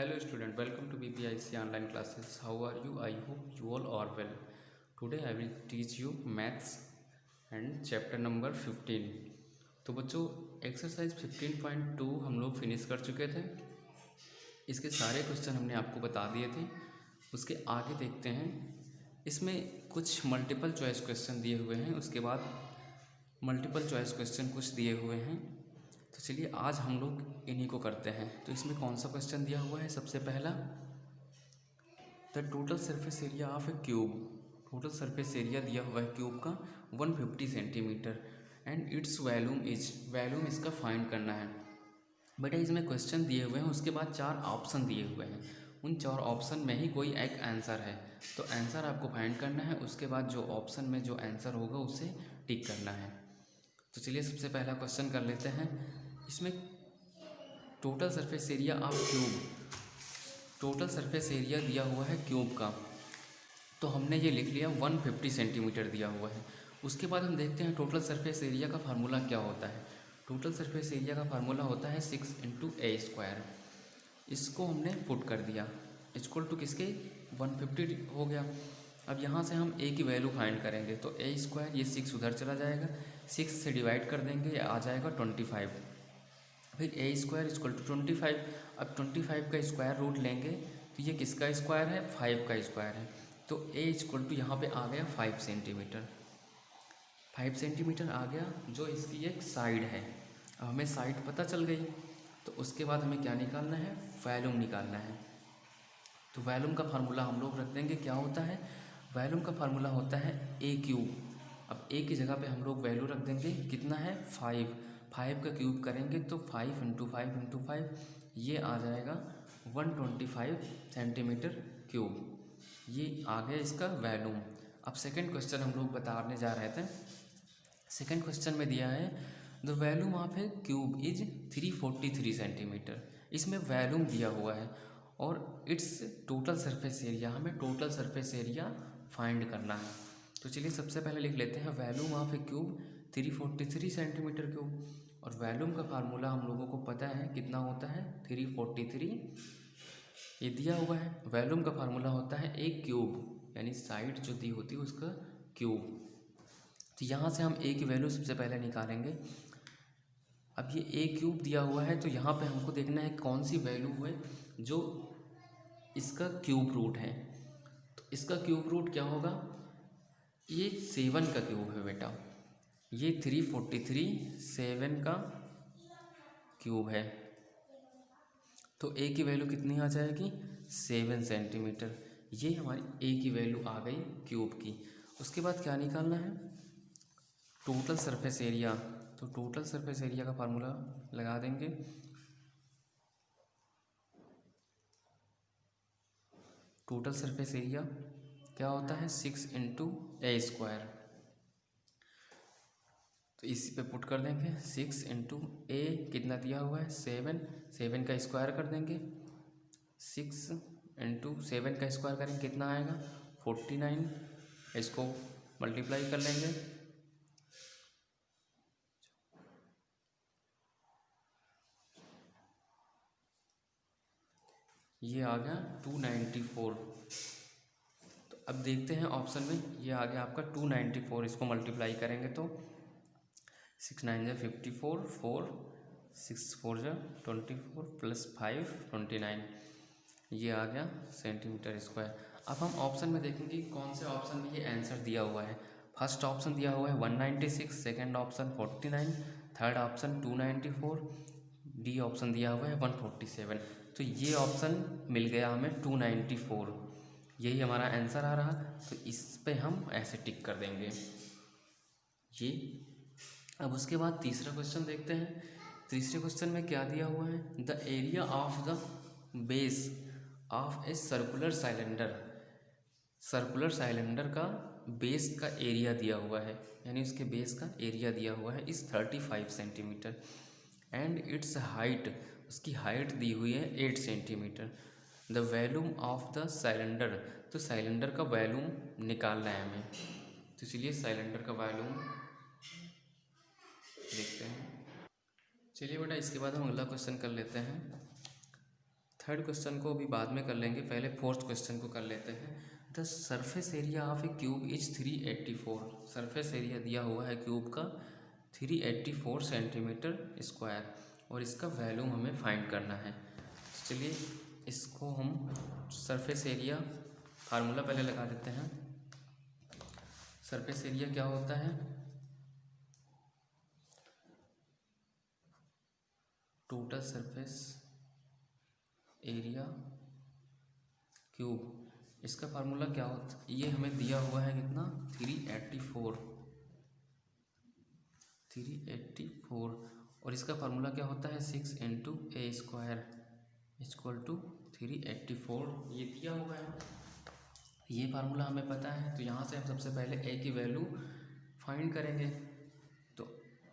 Hello student, welcome to BPIC online classes. How are you? I hope you all are well. Today I will teach you maths and chapter number 15. तो बच्चों exercise 15.2 हम लोग finish कर चुके थे। इसके सारे क्वेश्चन हमने आपको बता दिए थे। उसके आगे देखते हैं, इसमें कुछ मल्टीपल चॉइस क्वेश्चन दिए हुए हैं, उसके बाद मल्टीपल चॉइस क्वेश्चन कुछ दिए हुए हैं। तो चलिए आज हम लोग इन्हीं को करते हैं। तो इसमें कौन सा क्वेश्चन दिया हुआ है? सबसे पहला, the total surface area of A cube. Total surface area दिया हुआ है क्यूब का 150 centimetre and it's volume is, volume इसका फाइंड करना है। बेटा इसमें क्वेश्चन दिए हुए हैं, उसके बाद 4 ऑप्शन दिए हुए हैं, उन 4 ऑप्शन में ही कोई एक आंसर है। तो आंसर आपको फाइंड करना है, उसके बाद जो ऑप्शन में जो आंसर होगा उसे टिक करना है। तो चलिए सबसे पहला क्वेश्चन कर लेते हैं। इसमें total surface area of cube, total surface area दिया हुआ है क्यूब का, तो हमने ये लिख लिया 150 सेंटीमीटर दिया हुआ है। उसके बाद हम देखते हैं टोटल सरफेस एरिया का फार्मूला क्या होता है। टोटल सरफेस एरिया का फार्मूला होता है 6 × a²। इसको हमने पुट कर दिया, इक्वल टू किसके 150 हो गया। अब यहाँ से हम a की वैल्यू फाइंड करेंगे, तो a², ये 6 उधर चला जाएगा, 6 से डिवाइड कर देंगे, ये आ जाएगा 25। फिर a² = 25। अब 25 का स्क्वायर रूट लेंगे तो ये किसका स्क्वायर है? 5 का स्क्वायर है। तो a यहाँ पे आ गया 5 सेंटीमीटर। 5 सेंटीमीटर आ गया, जो इसकी एक साइड है। अब हमें साइड पता चल गई, तो उसके बाद हमें क्या निकालना है? वैल्यूम निकालना है। तो वैल्यूम का फार्मूला हम लोग रख देंगे, क्या होता है? वैल्यूम का फार्मूला होता है a³। अब a की जगह पे हम लोग वैल्यू रख देंगे, कितना है? 5। 5 का क्यूब करेंगे तो 5 × 5 × 5, ये आ जाएगा 125 सेंटीमीटर क्यूब। ये आ गया इसका वैल्यूम। अब सेकंड क्वेश्चन हम लोग बताने जा रहे थे। सेकंड क्वेश्चन में दिया है the volume of A cube is 343 centimetre. इसमें वैल्यूम दिया हुआ है और इट्स टोटल सरफेस एरिया, हमें टोटल सरफेस एरिया फाइंड करना है। तो चलिए सबसे पहले लिख लेते हैं volume of A cube 343 centimetre cube, और वैल्यूम का फार्मूला हम लोगों को पता है कितना होता है? 343 ये दिया हुआ है। वैल्यूम का फार्मूला होता है a क्यूब, यानी साइड जो दी होती है उसका क्यूब। तो यहाँ से हम a की वैल्यू सबसे पहले निकालेंगे। अब ये a³ दिया हुआ है, तो यहाँ पे हमको देखना है कौन सी वैल्यू है जो इसका क्यूब रूट है। तो इसका क्यूब रूट क्या होगा? ये 7 का क्यूब है बेटा, ये 343 7 का क्यूब है। तो a की वैल्यू कितनी आ जाएगी? 7 सेंटीमीटर। ये हमारी a की वैल्यू आ गई क्यूब की। उसके बाद क्या निकालना है? Total surface area. तो टोटल सरफेस एरिया का फार्मूला लगा देंगे, टोटल सरफेस एरिया क्या होता है? 6 × a²। तो इसी पे पुट कर देंगे, 6 × a कितना दिया हुआ है? 7। 7 का स्क्वायर कर देंगे, 6 × 7 का स्क्वायर करेंगे, कितना आएगा? 49। इसको मल्टीप्लाई कर लेंगे, ये आ गया 294। तो अब देखते हैं ऑप्शन में, ये आ गया आपका 294। इसको मल्टीप्लाई करेंगे तो 6 × 9 = 54, 4 6 4 = 24 + 5 29, ये आ गया सेंटीमीटर स्क्वायर। अब हम ऑप्शन में देखेंगे कौन से ऑप्शन में ये आंसर दिया हुआ है। फर्स्ट ऑप्शन दिया हुआ है 196, second option 49, third option 294, D option दिया हुआ है 147। तो ये ऑप्शन मिल गया हमें 294, यही हमारा आंसर आ रहा। तो इस पे हम ऐसे टिक कर देंगे ये। अब उसके बाद तीसरा क्वेश्चन देखते हैं। तीसरे क्वेश्चन में क्या दिया हुआ है? The area of the base of a circular cylinder. Circular cylinder का बेस का एरिया दिया हुआ है, यानी उसके बेस का एरिया दिया हुआ है इस 35 सेंटीमीटर एंड इट्स हाइट, उसकी हाइट दी हुई है 8 centimetre. The volume of the cylinder, तो सिलेंडर का वैल्यूम निकालना है हमें। तो चलिए सिलेंडर का वैल्यूम देखते हैं। चलिए बेटा इसके बाद हम अगला क्वेश्चन कर लेते हैं। थर्ड क्वेश्चन को अभी बाद में कर लेंगे, पहले फोर्थ क्वेश्चन को कर लेते हैं। The surface area of A cube is 384। Surface area दिया हुआ है क्यूब का 384 सेंटीमीटर स्क्वायर और इसका वैल्यूम हमें फाइंड करना है। तो चलिए इसको हम सरफेस एरिया फार्मूला पहले लगा देते हैं। सरफेस एरिया क्या होता है, टोटल सरफेस एरिया क्यूब। इसका फार्मूला क्या होता है, ये हमें दिया हुआ है कितना 384 और इसका फार्मूला क्या होता है 6 into a square equal to 384। ये दिया हुआ है, ये फार्मूला हमें पता है। तो यहाँ से हम सबसे पहले ए की वैल्यू फाइंड करेंगे। तो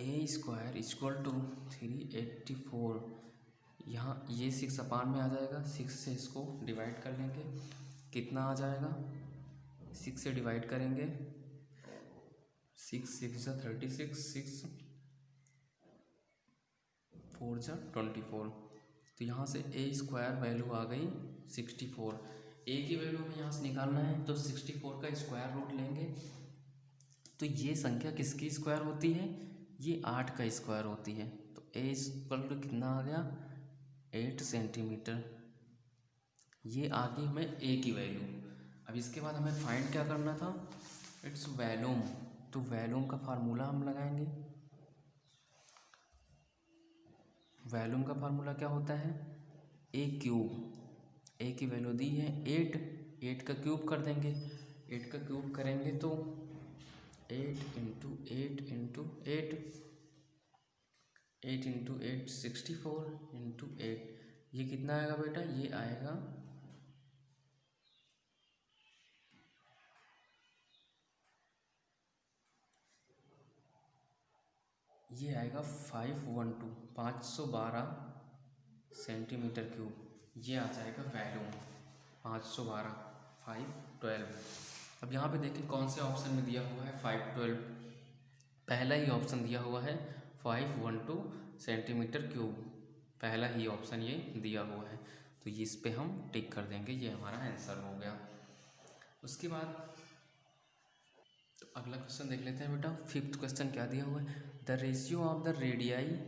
ए स्क्वायर इक्वल टू 384, यहाँ ये 6 अपान में आ जाएगा, 6 से इसको डिवाइड कर लेंगे, कितना आ जाएगा 6 से डिवाइड करेंगे, 6 6 जा 36, 6 4 जा 24। तो यहाँ से ए स्क्वायर वैल्यू आ गई 64। ए की वैल्यू हमें यहाँ से निकालना है, तो 64 का स्क्वायर रूट लेंगे। तो ये संख्या किसकी स्क्वायर होती है, ये 8 का स्क्वायर होती है। तो ए इक्वल टू कितना आ गया 8 सेंटीमीटर। ये आ गई हमें ए की वैल्यू। अब इसके बाद हमें फाइंड क्या करना था, इट्स वैल्यूम। तो वैल्यूम का फार्मूला हम लगाएंगे। वैल्यूम का फार्मूला क्या होता है, ए क्यूब। ए की वैल्यू दी है 8, 8 का क्यूब कर देंगे। 8 का क्यूब करेंगे तो 8 इंटू 8 इंटू 8, 8 इंटू 8 64 इंटू 8, ये कितना आएगा बेटा, ये आएगा 512 सेंटीमीटर क्यूब। ये आ जाएगा वैल्यूम 512 512। अब यहाँ पे देखिए कौन से ऑप्शन में दिया हुआ है 512, पहला ही ऑप्शन दिया हुआ है 512 सेंटीमीटर क्यूब, पहला ही ऑप्शन ये दिया हुआ है। तो इस पे हम टिक कर देंगे, ये हमारा आंसर हो गया। उसके बाद तो अगला क्वेश्चन देख लेते हैं बेटा। फिफ्थ क्वेश्चन क्या दिया हुआ है, the ratio of the radii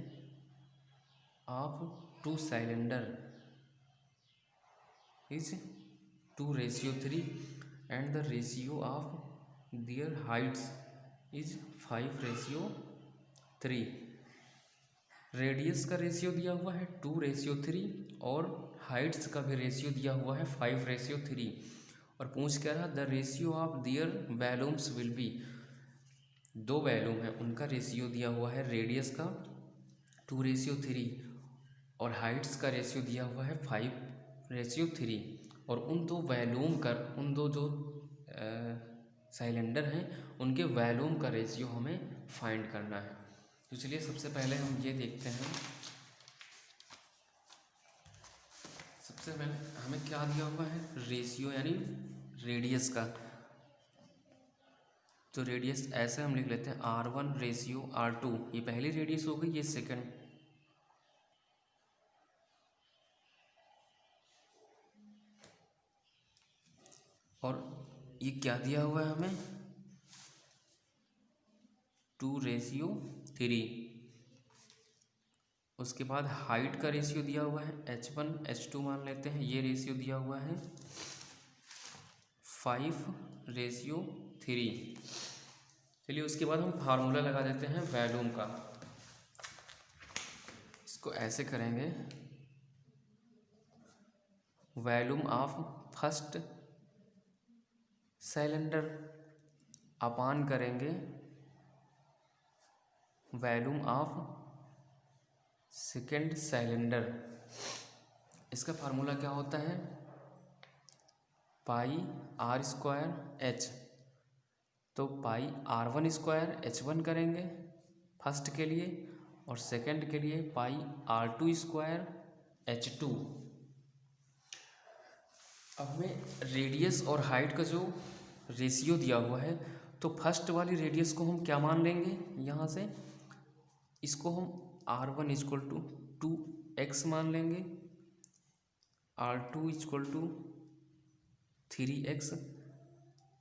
of 2 cylinder is 2:3 and the ratio of their heights is 5:3। Radius का रेशियो दिया हुआ है 2:3 और हाइट्स का भी रेशियो दिया हुआ है 5:3 और पूछ क्या रहा, the ratio of their volumes will be. 2 volume है उनका रेशियो दिया हुआ है, रेडियस का 2:3 और हाइट्स का रेशियो दिया हुआ है 5:3 और उन दो वैल्यूम का, उन दो जो सिलेंडर हैं उनके वैल्यूम का रेशियो हमें फाइंड करना है। तो चलिए सबसे पहले हम ये देखते हैं, सबसे पहले हमें क्या दिया हुआ है रेशियो यानी रेडियस का। तो रेडियस ऐसे हम लिख लेते हैं R1 रेशियो R2, ये पहली रेडियस हो गई, ये सेकंड। और ये क्या दिया हुआ है हमें 2:3। उसके बाद हाइट का रेशियो दिया हुआ है H1 H2 मान लेते हैं, ये रेशियो दिया हुआ है 5:3। चलिए उसके बाद हम फार्मूला लगा देते हैं वैल्यूम का। इसको ऐसे करेंगे, वैल्यूम ऑफ फर्स्ट सिलेंडर अपान करेंगे वैल्यूम ऑफ सेकेंड सिलेंडर। इसका फार्मूला क्या होता है πr²h। तो πr1² करेंगे फर्स्ट के लिए और सेकंड के लिए πr2²h2। अब हमें रेडियस और हाइट का जो रेशियो दिया हुआ है, तो फर्स्ट वाली रेडियस को हम क्या मान लेंगे, यहाँ से इसको हम R1 = 2x मान लेंगे R2 equal to 3x,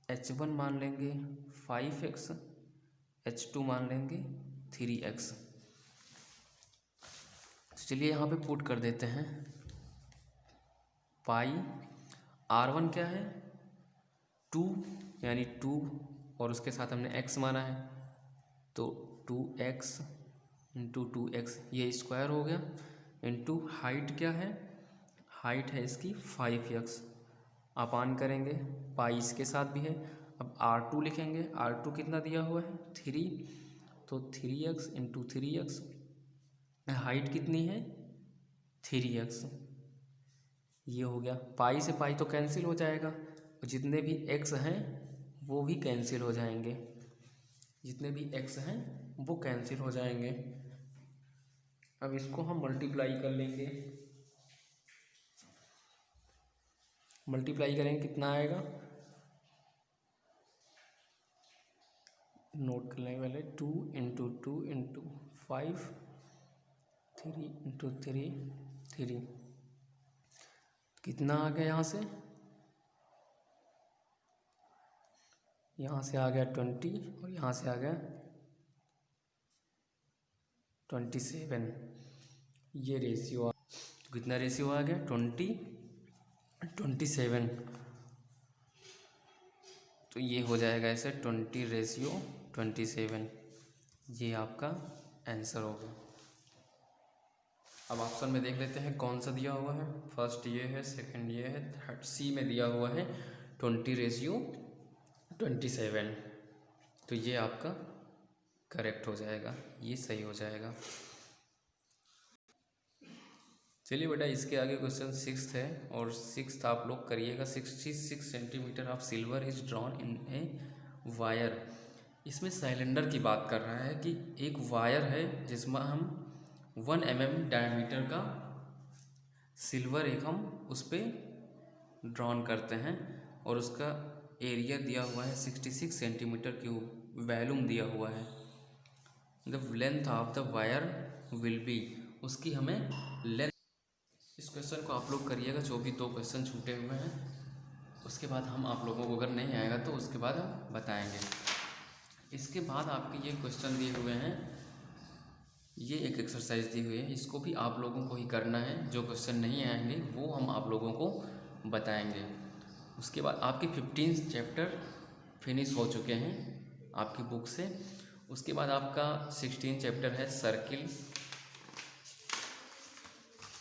H1 मान लेंगे 5x, H2 मान लेंगे 3x। चलिए यहाँ पे पुट कर देते हैं। पाई R1 क्या है 2, यानी 2 और उसके साथ हमने x माना है तो 2x इंटू 2x, ये स्क्वायर हो गया, इंटू हाइट क्या है, हाइट है इसकी 5x, अपान करेंगे, पाई इसके साथ भी है। अब R2 लिखेंगे, R2 कितना दिया हुआ है 3, तो 3x इंटू 3x, हाइट कितनी है 3x, ये हो गया। पाई से पाई तो कैंसिल हो जाएगा, और जितने भी x हैं वो भी कैंसिल हो जाएंगे, जितने भी x हैं वो कैंसिल हो जाएंगे। अब इसको हम मल्टीप्लाई कर लेंगे, मल्टीप्लाई करेंगे कितना आएगा, नोट कर लेंगे पहले, 2 इंटू 2 इंटू 5, 3 इंटू 3, 3, कितना आ गया यहाँ से आ गया 20, और यहाँ से आ गया 27, ये रेशियो कितना रेशियो आ गया 27, तो ये हो जाएगा ऐसे 20:27, ये आपका आंसर होगा। अब ऑप्शन में देख लेते हैं कौन सा दिया हुआ है। फर्स्ट ये है, सेकंड ये है, थर्ड सी में दिया हुआ है 20:27, तो ये आपका करेक्ट हो जाएगा, ये सही हो जाएगा। चलिए बेटा, इसके आगे क्वेश्चन 6 है, और 6 आप लोग करिएगा। 66 centimetre of silver is drawn in a wire. इसमें सिलेंडर की बात कर रहा है कि एक वायर है जिसमें हम 1 mm डायमीटर का सिल्वर एक हम उस पर ड्रॉन करते हैं, और उसका एरिया दिया हुआ है 66 सेंटीमीटर क्यूब, वॉल्यूम दिया हुआ है। The length of the wire will be, उसकी हमें लेंथ। इस क्वेश्चन को आप लोग करिएगा, जो भी 2 क्वेश्चन छूटे हुए हैं, उसके बाद हम आप लोगों को, अगर नहीं आएगा तो उसके बाद हम बताएंगे। इसके बाद आपके ये क्वेश्चन दिए हुए हैं, ये एक एक्सरसाइज दी हुई है, इसको भी आप लोगों को ही करना है। जो क्वेश्चन नहीं आएंगे वो हम आप लोगों को बताएंगे। उसके बाद आपके 15 चैप्टर फिनिश हो चुके हैं आपकी बुक से। उसके बाद आपका 16 चैप्टर है सर्किल,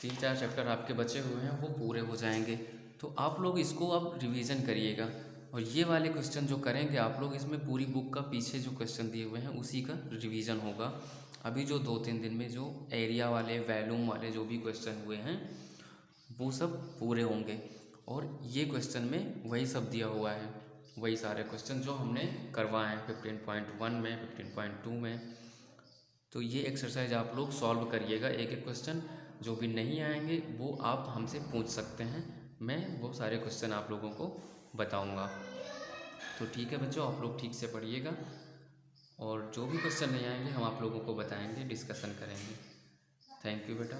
3-4 चैप्टर आपके बचे हुए हैं, वो पूरे हो जाएंगे। तो आप लोग इसको अब रिवीजन करिएगा, और ये वाले क्वेश्चन जो करेंगे आप लोग, इसमें पूरी बुक का पीछे जो क्वेश्चन दिए हुए हैं उसी का रिवीजन होगा। अभी जो 2-3 दिन में जो एरिया वाले, वॉल्यूम वाले जो भी क्वेश्चन हुए हैं वो सब पूरे होंगे, और ये क्वेश्चन में वही सब दिया हुआ है, वही सारे क्वेश्चन जो हमने करवाए हैं 15.1 में, 15.2 में। तो ये एक्सरसाइज आप लोग सॉल्व करिएगा, एक एक क्वेश्चन। जो भी नहीं आएंगे वो आप हमसे पूछ सकते हैं, मैं वो सारे क्वेश्चन आप लोगों को बताऊंगा। तो ठीक है बच्चों, आप लोग ठीक से पढ़िएगा, और जो भी क्वेश्चन नहीं आएंगे हम आप लोगों को बताएंगे, डिस्कशन करेंगे। थैंक यू बेटा।